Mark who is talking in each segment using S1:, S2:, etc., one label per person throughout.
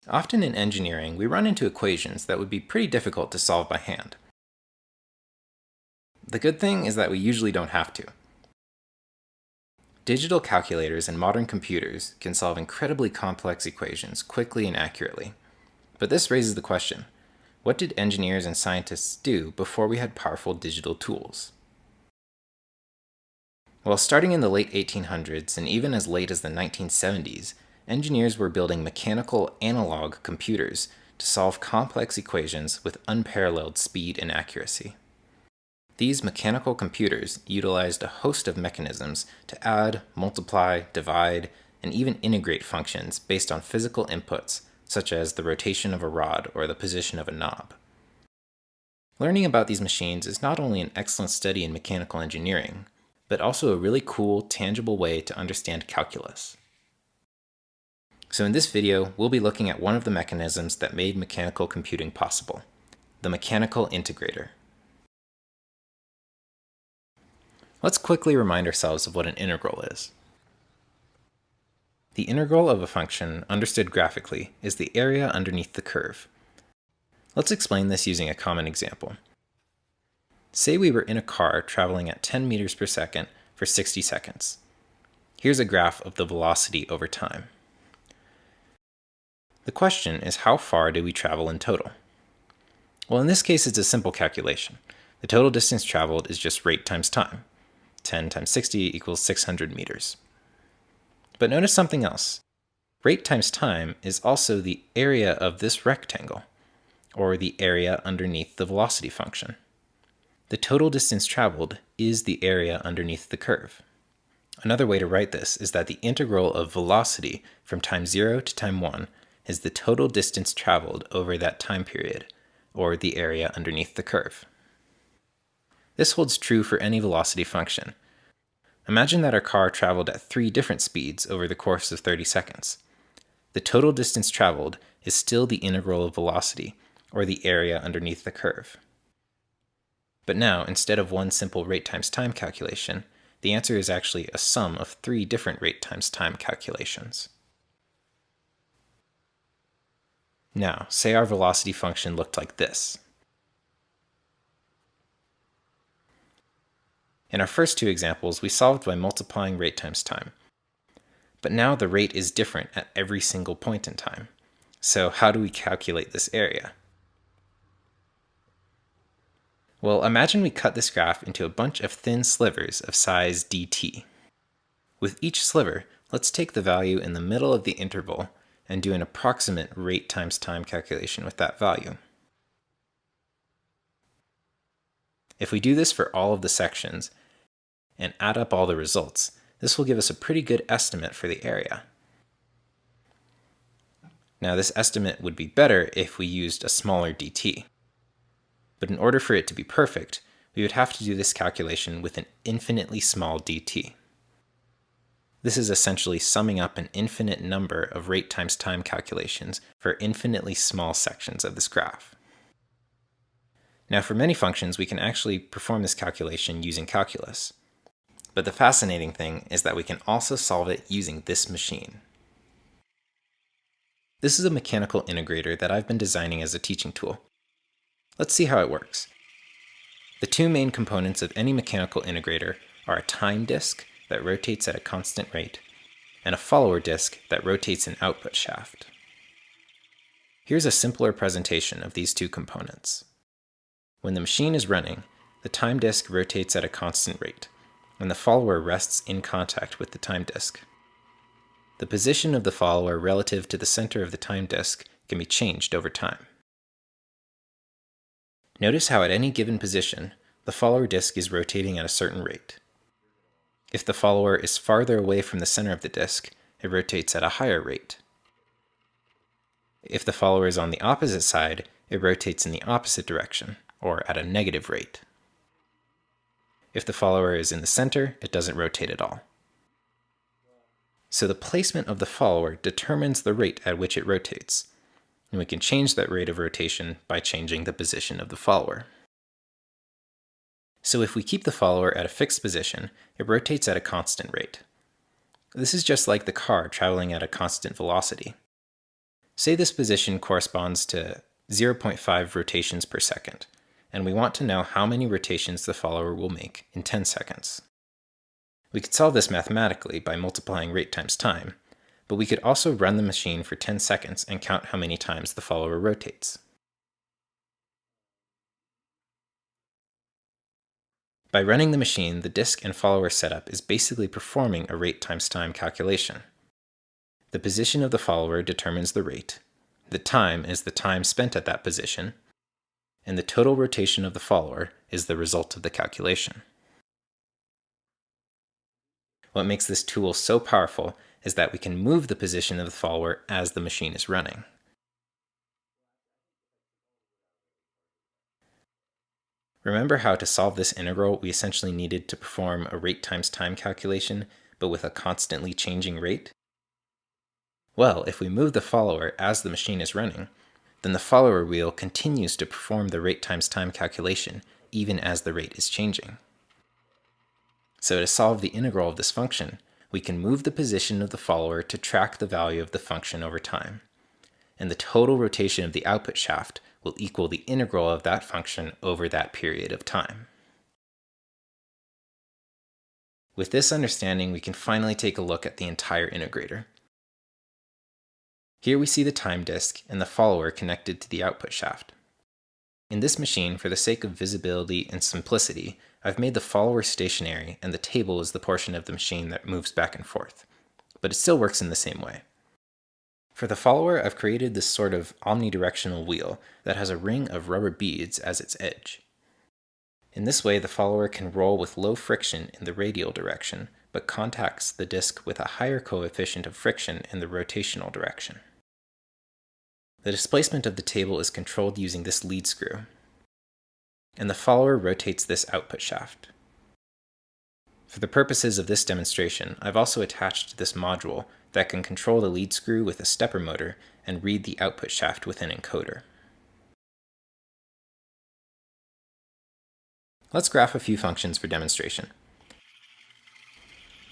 S1: Often in engineering, we run into equations that would be pretty difficult to solve by hand. The good thing is that we usually don't have to. Digital calculators and modern computers can solve incredibly complex equations quickly and accurately. But this raises the question, what did engineers and scientists do before we had powerful digital tools? Well, starting in the late 1800s and even as late as the 1970s, engineers were building mechanical analog computers to solve complex equations with unparalleled speed and accuracy. These mechanical computers utilized a host of mechanisms to add, multiply, divide, and even integrate functions based on physical inputs, such as the rotation of a rod or the position of a knob. Learning about these machines is not only an excellent study in mechanical engineering, but also a really cool, tangible way to understand calculus. So in this video, we'll be looking at one of the mechanisms that made mechanical computing possible, the Mechanical Integrator. Let's quickly remind ourselves of what an integral is. The integral of a function, understood graphically, is the area underneath the curve. Let's explain this using a common example. Say we were in a car traveling at 10 meters per second for 60 seconds. Here's a graph of the velocity over time. The question is, how far did we travel in total? Well, in this case, it's a simple calculation. The total distance traveled is just rate times time. 10 times 60 equals 600 meters. But notice something else. Rate times time is also the area of this rectangle, or the area underneath the velocity function. The total distance traveled is the area underneath the curve. Another way to write this is that the integral of velocity from time 0 to time 1 is the total distance traveled over that time period, or the area underneath the curve. This holds true for any velocity function. Imagine that our car traveled at 3 different speeds over the course of 30 seconds. The total distance traveled is still the integral of velocity, or the area underneath the curve. But now, instead of one simple rate times time calculation, the answer is actually a sum of 3 different rate times time calculations. Now, say our velocity function looked like this. In our first 2 examples, we solved by multiplying rate times time. But now the rate is different at every single point in time. So how do we calculate this area? Well, imagine we cut this graph into a bunch of thin slivers of size dt. With each sliver, let's take the value in the middle of the interval and do an approximate rate times time calculation with that value. If we do this for all of the sections and add up all the results, this will give us a pretty good estimate for the area. Now, this estimate would be better if we used a smaller dt. But in order for it to be perfect, we would have to do this calculation with an infinitely small dt. This is essentially summing up an infinite number of rate times time calculations for infinitely small sections of this graph. Now, for many functions, we can actually perform this calculation using calculus. But the fascinating thing is that we can also solve it using this machine. This is a mechanical integrator that I've been designing as a teaching tool. Let's see how it works. The 2 main components of any mechanical integrator are a time disk that rotates at a constant rate and a follower disk that rotates an output shaft. Here's a simpler presentation of these 2 components. When the machine is running, the time disk rotates at a constant rate, and the follower rests in contact with the time disk. The position of the follower relative to the center of the time disk can be changed over time. Notice how at any given position, the follower disk is rotating at a certain rate. If the follower is farther away from the center of the disk, it rotates at a higher rate. If the follower is on the opposite side, it rotates in the opposite direction, or at a negative rate. If the follower is in the center, it doesn't rotate at all. So the placement of the follower determines the rate at which it rotates, and we can change that rate of rotation by changing the position of the follower. So if we keep the follower at a fixed position, it rotates at a constant rate. This is just like the car traveling at a constant velocity. Say this position corresponds to 0.5 rotations per second, and we want to know how many rotations the follower will make in 10 seconds. We could solve this mathematically by multiplying rate times time, but we could also run the machine for 10 seconds and count how many times the follower rotates. By running the machine, the disk and follower setup is basically performing a rate times time calculation. The position of the follower determines the rate, the time is the time spent at that position, and the total rotation of the follower is the result of the calculation. What makes this tool so powerful is that we can move the position of the follower as the machine is running. Remember how to solve this integral we essentially needed to perform a rate times time calculation, but with a constantly changing rate? Well, if we move the follower as the machine is running, then the follower wheel continues to perform the rate times time calculation even as the rate is changing. So to solve the integral of this function, we can move the position of the follower to track the value of the function over time, and the total rotation of the output shaft will equal the integral of that function over that period of time. With this understanding, we can finally take a look at the entire integrator. Here we see the time disk and the follower connected to the output shaft. In this machine, for the sake of visibility and simplicity, I've made the follower stationary and the table is the portion of the machine that moves back and forth, but it still works in the same way. For the follower, I've created this sort of omnidirectional wheel that has a ring of rubber beads as its edge. In this way, the follower can roll with low friction in the radial direction, but contacts the disk with a higher coefficient of friction in the rotational direction. The displacement of the table is controlled using this lead screw, and the follower rotates this output shaft. For the purposes of this demonstration, I've also attached this module that can control the lead screw with a stepper motor and read the output shaft with an encoder. Let's graph a few functions for demonstration.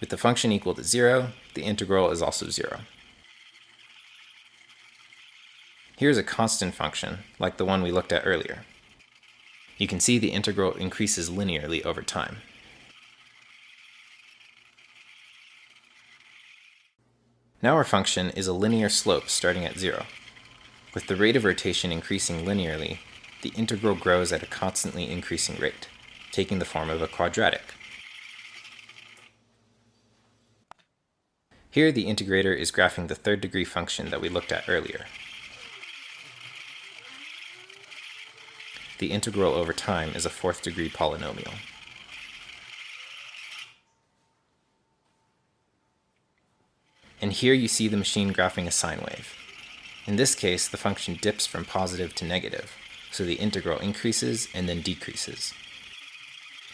S1: With the function equal to 0, the integral is also 0. Here's a constant function, like the one we looked at earlier. You can see the integral increases linearly over time. Now our function is a linear slope starting at 0. With the rate of rotation increasing linearly, the integral grows at a constantly increasing rate, taking the form of a quadratic. Here the integrator is graphing the third degree function that we looked at earlier. The integral over time is a fourth degree polynomial. And here you see the machine graphing a sine wave. In this case, the function dips from positive to negative, so the integral increases and then decreases.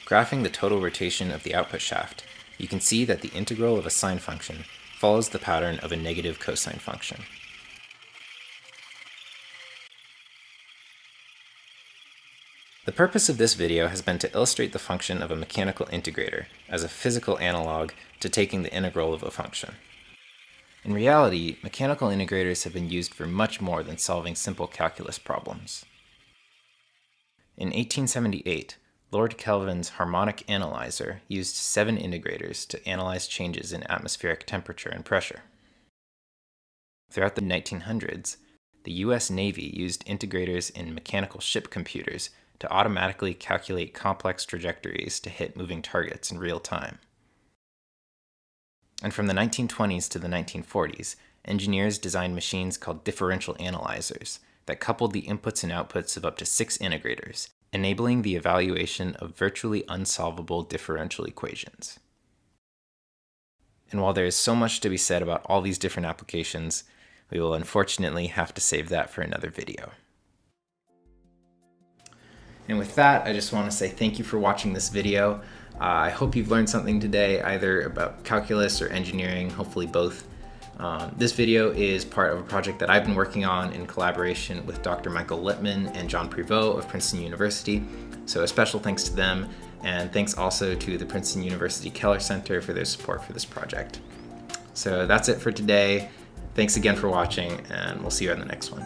S1: Graphing the total rotation of the output shaft, you can see that the integral of a sine function follows the pattern of a negative cosine function. The purpose of this video has been to illustrate the function of a mechanical integrator as a physical analog to taking the integral of a function. In reality, mechanical integrators have been used for much more than solving simple calculus problems. In 1878, Lord Kelvin's harmonic analyzer used 7 integrators to analyze changes in atmospheric temperature and pressure. Throughout the 1900s, the US Navy used integrators in mechanical ship computers to automatically calculate complex trajectories to hit moving targets in real time. And from the 1920s to the 1940s, engineers designed machines called differential analyzers that coupled the inputs and outputs of up to 6 integrators, enabling the evaluation of virtually unsolvable differential equations. And while there is so much to be said about all these different applications, we will unfortunately have to save that for another video. And with that, I just want to say thank you for watching this video. I hope you've learned something today, either about calculus or engineering, hopefully both. This video is part of a project that I've been working on in collaboration with Dr. Michael Lippman and John Prevost of Princeton University. So a special thanks to them, and thanks also to the Princeton University Keller Center for their support for this project. So that's it for today. Thanks again for watching, and we'll see you in the next one.